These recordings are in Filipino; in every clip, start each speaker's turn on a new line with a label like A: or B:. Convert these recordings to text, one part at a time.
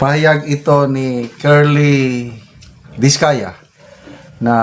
A: Pahayag ito ni Curly Diskaya na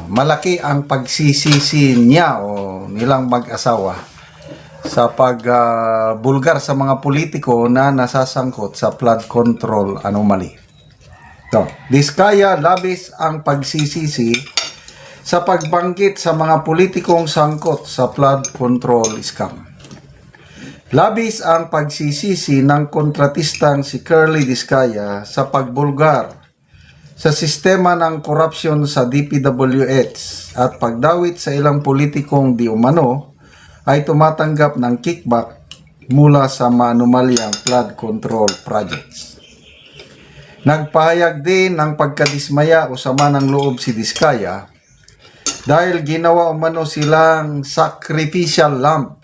A: malaki ang pagsisisi niya o nilang mag-asawa sa pagbulgar sa mga politiko na nasasangkot sa flood control anomaly. So, Diskaya labis ang pagsisisi sa pagbanggit sa mga politikong sangkot sa flood control scam. Labis ang pagsisisi ng kontratistang si Curly Diskaya sa pagbulgar sa sistema ng korupsyon sa DPWH at pagdawit sa ilang politikong di umano ay tumatanggap ng kickback mula sa maanumalyang flood control projects. Nagpahayag din ng pagkadismaya o sama ng loob si Diskaya dahil ginawa umano silang sacrificial lamb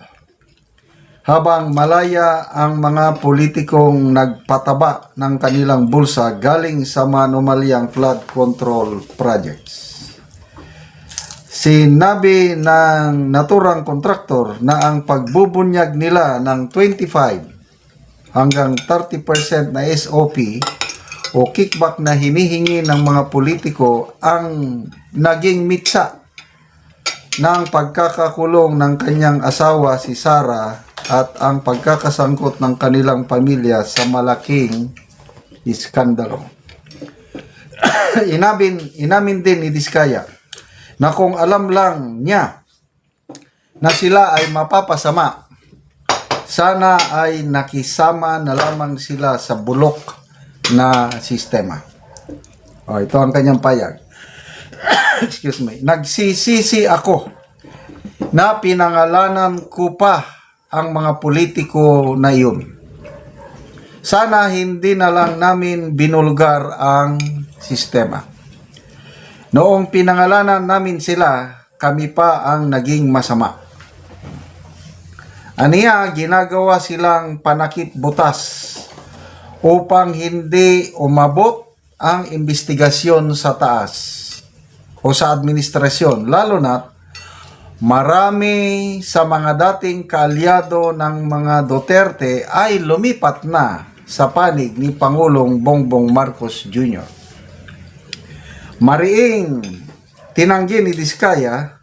A: habang malaya ang mga politikong nagpataba ng kanilang bulsa galing sa maanumalyang flood control projects. Sinabi ng naturang kontraktor na ang pagbubunyag nila ng 25 hanggang 30% na SOP o kickback na hinihingi ng mga politiko ang naging mitsa ng pagkakakulong ng kanyang asawa si Sarah at ang pagkakasangkot ng kanilang pamilya sa malaking iskandalo. Inamin din ni Diskaya na kung alam lang niya na sila ay mapapasama, sana ay nakisama na lamang sila sa bulok na sistema. Ito ang kanyang payag. Excuse me. Nagsisisi ako na pinangalanan ko pa ang mga politiko na iyon. Sana hindi na lang namin binulgar ang sistema. Noong pinangalanan namin sila, kami pa ang naging masama. Aniya, ginagawa silang panakip butas upang hindi umabot ang investigasyon sa taas o sa administrasyon, lalo na marami sa mga dating kaalyado ng mga Duterte ay lumipat na sa panig ni Pangulong Bongbong Marcos Jr. Mariing tinanggi ni Diskaya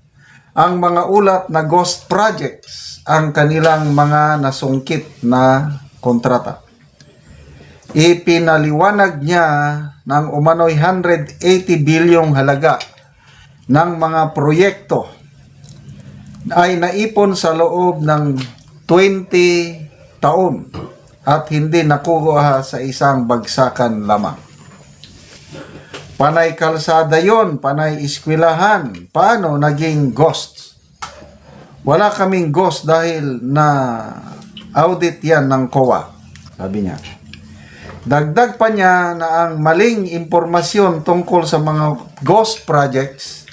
A: ang mga ulat na ghost projects ang kanilang mga nasungkit na kontrata. Ipinaliwanag niya ng umano'y 180 bilyong halaga ng mga proyekto ay naipon sa loob ng 20 taon at hindi nakuha sa isang bagsakan lamang. Panay kalsada yon, panay eskwelahan. Paano naging ghost? Wala kaming ghost dahil na audit yan ng COA, sabi niya. Dagdag pa niya na ang maling impormasyon tungkol sa mga ghost projects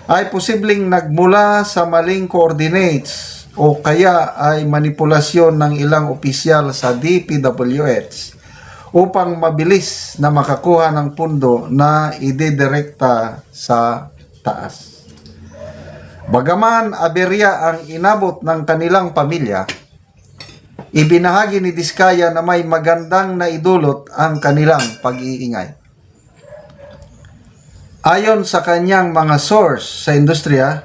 A: ay posibleng nagmula sa maling coordinates o kaya ay manipulasyon ng ilang opisyal sa DPWH upang mabilis na makakuha ng pundo na idedirekta sa taas. Bagaman aberya ang inabot ng kanilang pamilya, ibinahagi ni Diskaya na may magandang naidulot ang kanilang pag-iingay. Ayon sa kanyang mga source sa industriya,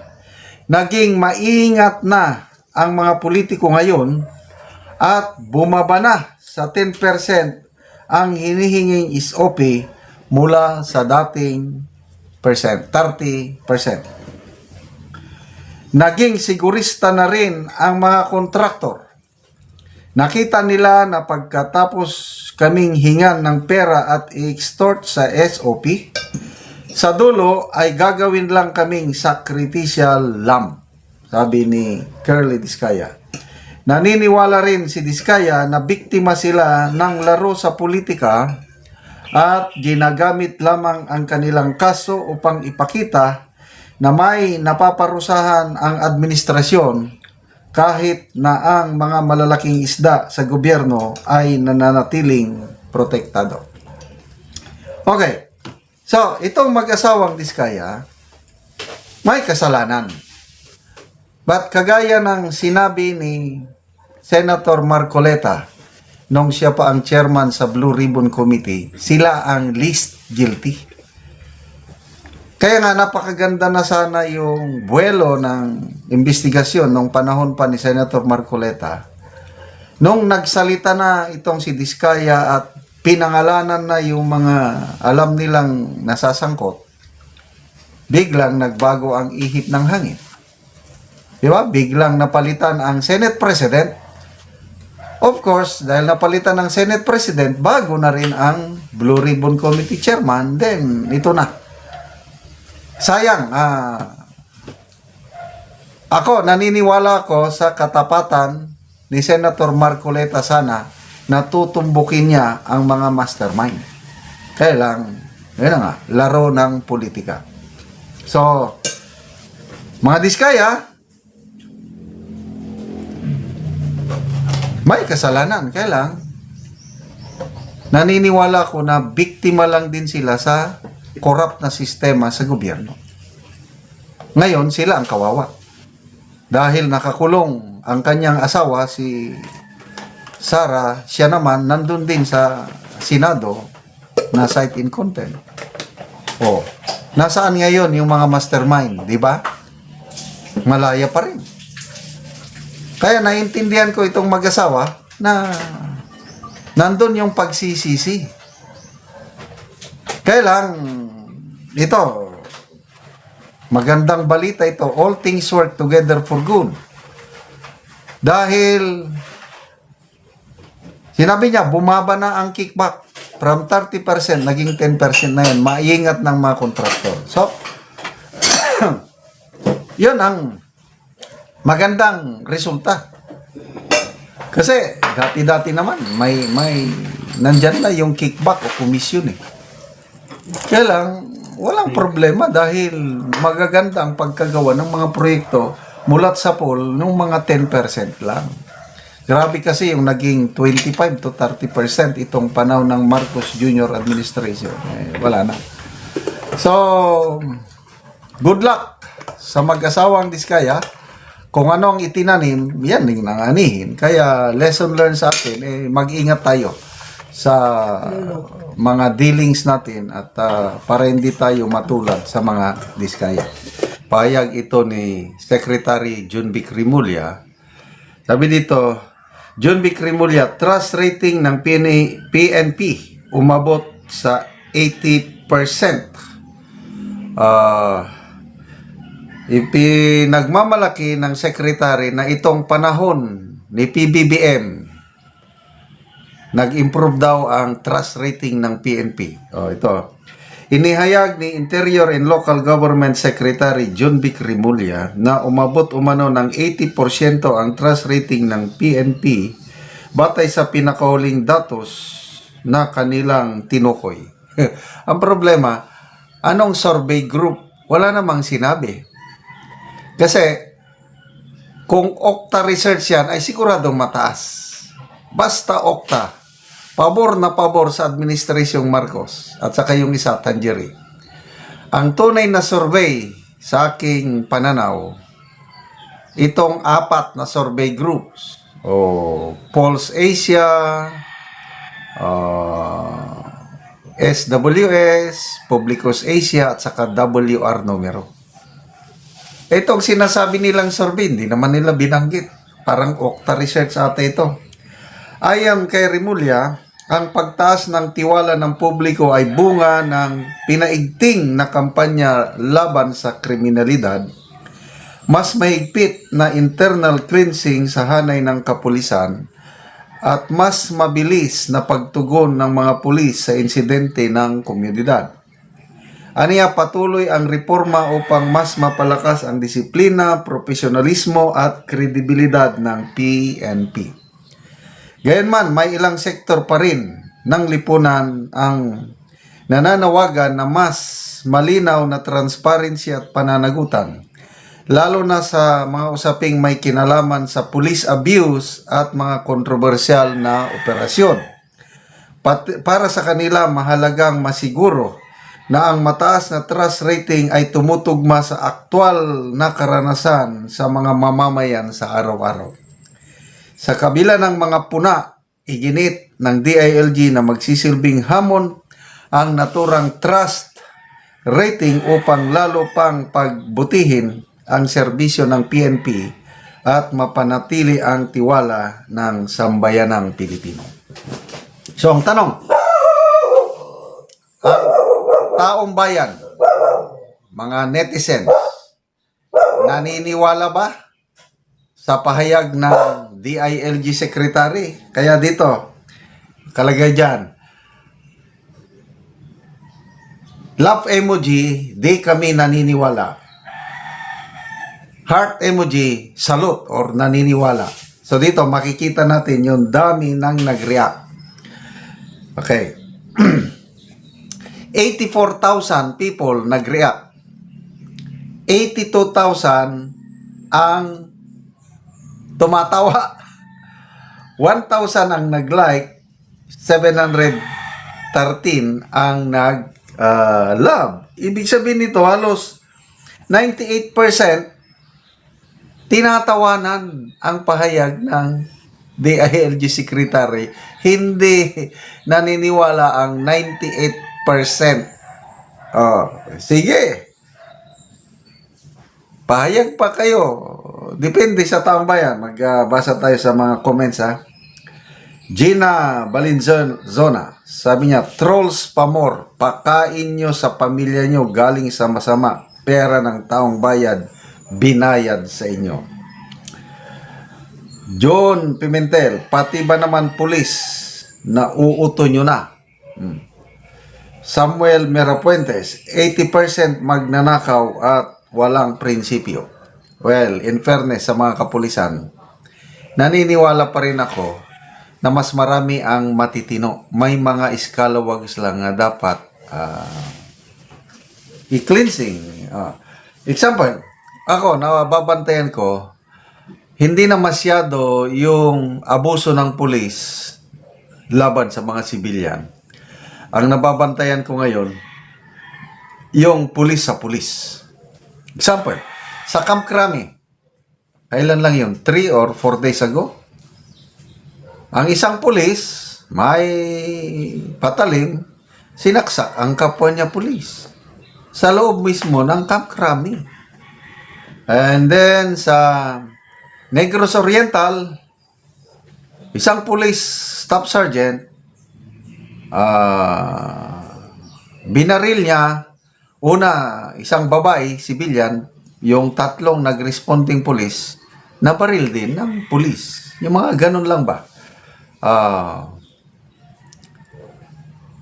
A: naging maingat na ang mga politiko ngayon at bumaba na sa 10% ang hinihinging SOP mula sa dating 30%. Naging sigurista na rin ang mga kontraktor. Nakita nila na pagkatapos kaming hingan ng pera at i-extort sa SOP, sa dulo ay gagawin lang kaming sacrificial lamb, sabi ni Curly Diskaya. Naniniwala rin si Diskaya na biktima sila ng laro sa politika at ginagamit lamang ang kanilang kaso upang ipakita na may napaparusahan ang administrasyon kahit na ang mga malalaking isda sa gobyerno ay nananatiling protektado. Okay. So, itong mag-asawang Diskaya, may kasalanan. But kagaya ng sinabi ni Senator Marcoleta nung siya pa ang chairman sa Blue Ribbon Committee, sila ang least guilty. Kaya nga napakaganda na sana yung buwelo ng investigasyon nung panahon pa ni Senator Marcoleta. Nung nagsalita na itong si Diskaya at pinangalanan na yung mga alam nilang nasasangkot, biglang nagbago ang ihip ng hangin. Di ba? Biglang napalitan ang Senate President. Of course, dahil napalitan ng Senate President, bago na rin ang Blue Ribbon Committee Chairman, then ito na. Sayang, ako, naniniwala ko sa katapatan ni Senator Marcoleta sana na tutumbukin niya ang mga mastermind. Kaya lang, yun nga, laro ng politika. So, mga Diskaya, may kasalanan. Kaya lang, naniniwala ko na biktima lang din sila sa corrupt na sistema sa gobyerno. Ngayon, sila ang kawawa. Dahil nakakulong ang kanyang asawa, si Sara, siya naman nandun din sa Senado na cite in contempt. O, nasaan ngayon yung mga mastermind, di ba? Malaya pa rin. Kaya naiintindihan ko itong mag-asawa na nandun yung pagsisisi. Kaya lang, ito, magandang balita ito, all things work together for good. Dahil, sinabi niya, bumaba na ang kickback from 30%, naging 10% na yan. Maingat ng mga kontraktor. So, yun ang magandang resulta. Kasi, dati-dati naman, may nandyan na yung kickback o komisyon eh. Kaya lang, walang problema dahil magaganda ang pagkagawa ng mga proyekto mulat sa pool ng mga 10% lang. Grabe kasi yung naging 25 to 30% itong panahon ng Marcos Jr. administration. Wala na. So, good luck sa mag-asawang Diskaya. Kung ano ang itinanim, yan yung nanganihin. Kaya lesson learned sa atin, mag-ingat tayo sa mga dealings natin at para hindi tayo matulad sa mga Diskaya. Pahayag ito ni Secretary John Vic Rimulya. Sabi dito, John Vic Rimulya, trust rating ng PNP umabot sa 80%. Ipinagmamalaki ng Secretary na itong panahon ni PBBM nag-improve daw ang trust rating ng PNP. Ito. Inihayag ni Interior and Local Government Secretary John Vic Rimulya na umabot umano ng 80% ang trust rating ng PNP batay sa pinakahuling datos na kanilang tinukoy. Ang problema, anong survey group? Wala namang sinabi. Kasi, kung Okta research yan, ay siguradong mataas. Basta Okta, pabor na pabor sa Administrasyong Marcos at saka yung isa, Tangerie. Ang tunay na survey sa aking pananaw, itong 4 na survey groups, Pulse Asia, SWS, Publicus Asia, at saka WR numero. Itong sinasabi nilang survey, hindi naman nila binanggit. Parang Okta research ata ito. Ayon kay Rimulya, ang pagtaas ng tiwala ng publiko ay bunga ng pinaigting na kampanya laban sa kriminalidad, mas mahigpit na internal cleansing sa hanay ng kapulisan, at mas mabilis na pagtugon ng mga pulis sa insidente ng komunidad. Aniya, patuloy ang reforma upang mas mapalakas ang disiplina, profesionalismo at kredibilidad ng PNP. Gayunman, may ilang sektor pa rin ng lipunan ang nananawagan na mas malinaw na transparency at pananagutan, lalo na sa mga usaping may kinalaman sa police abuse at mga kontrobersyal na operasyon. Para sa kanila, mahalagang masiguro na ang mataas na trust rating ay tumutugma sa aktwal na karanasan sa mga mamamayan sa araw-araw. Sa kabila ng mga puna iginit ng DILG na magsisilbing hamon ang naturang trust rating upang lalo pang pagbutihin ang serbisyo ng PNP at mapanatili ang tiwala ng sambayanang Pilipino. So ang tanong, ang taong bayan, mga netizens, naniniwala ba sa pahayag ng DILG Secretary? Kaya dito, kalagay dyan, love emoji, di kami naniniwala. Heart emoji, salute or naniniwala. So dito, makikita natin yung dami nang nag-react. Okay. 84,000 people nag-react. 82,000 ang tumatawa. 1,000 ang nag-like. 713 ang nag-love. Ibig sabihin nito, halos 98% tinatawanan ang pahayag ng DILG Secretary. Hindi naniniwala ang 98%. Oh, sige. Pahayag pa kayo. Depende sa taong bayan. Magbasa tayo sa mga comments, ha. Gina Valenzuela, sabi niya, trolls pa more. Pakain nyo sa pamilya nyo galing sa masama. Pera ng taong bayad, binayad sa inyo. John Pimentel, pati ba naman pulis na uuto nyo na? Samuel Merapuentes, 80% magnanakaw at walang prinsipyo. Well, in fairness sa mga kapulisan, naniniwala pa rin ako na mas marami ang matitino. May mga scalawags lang na dapat i-cleansing. Example, ako, nababantayan ko, hindi na masyado yung abuso ng pulis laban sa mga sibilyan. Ang nababantayan ko ngayon, yung pulis sa pulis. Example, sa Camp Crame, kailan lang yun? 3 or 4 days ago? Ang isang pulis, may patalim, sinaksak ang kapwa niya pulis sa loob mismo ng Camp Crame. And then sa Negros Oriental, isang police staff sergeant, binaril niya, una, isang babae, civilian, yung tatlong nag-responding police, nabaril din ng police. Yung mga ganun lang ba?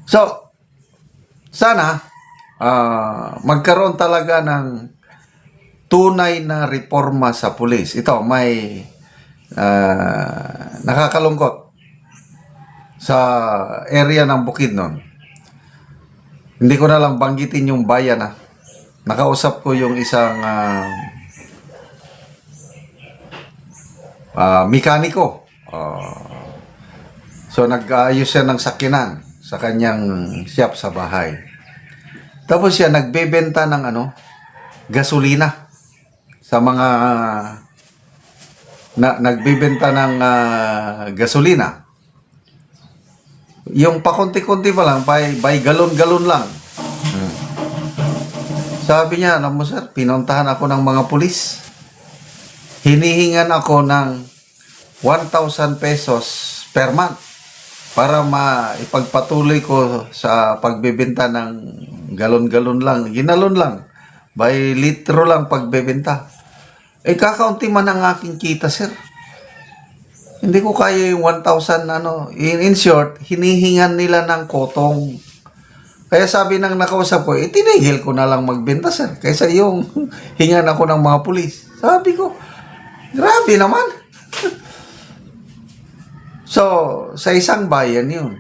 A: So, sana, magkaroon talaga ng tunay na reforma sa pulis. Ito, may nakakalungkot sa area ng Bukidnon. Hindi ko na lang banggitin yung bayan. Nakausap ko yung isang mekaniko. So, nag-aayos siya ng sakyanan sa kanyang shop sa bahay. Tapos siya nagbebenta ng gasolina sa mga nagbebenta ng gasolina. Yung pakunti-kunti pa lang, by galon-galon lang. Sabi niya, alam mo sir, pinuntahan ako ng mga pulis. Hinihingan ako ng 1,000 pesos per month para maipagpatuloy ko sa pagbebenta ng galon-galon lang. Ginalon lang. By litro lang pagbebenta. Kakaunti man ang aking kita, sir. Hindi ko kaya yung 1,000 In short, hinihingan nila ng kotong. Kaya sabi ng nakausap ko, tinigil ko na lang magbenta, sir. Kaysa yung hingan ako ng mga pulis. Sabi ko, grabe naman. So, sa isang bayan yun.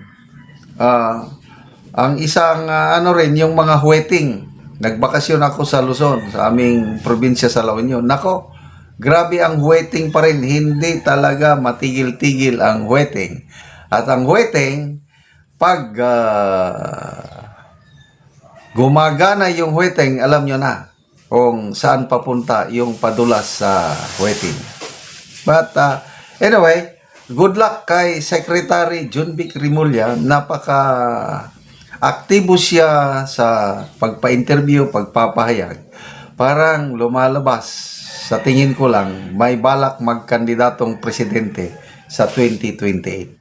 A: Ang isang, rin, yung mga huweting. Nagbakasyon ako sa Luzon, sa aming probinsya sa La Union. Nako, grabe ang huweting pa rin. Hindi talaga matigil-tigil ang huweting. At ang huweting, pag gumagana yung huweting, alam nyo na kung saan papunta yung padulas sa huweting. But anyway, good luck kay Secretary Junvic Rimulya. Napaka aktibo siya sa pagpa-interview, pagpapahayag. Parang lumalabas, sa tingin ko lang, may balak magkandidatong presidente sa 2028.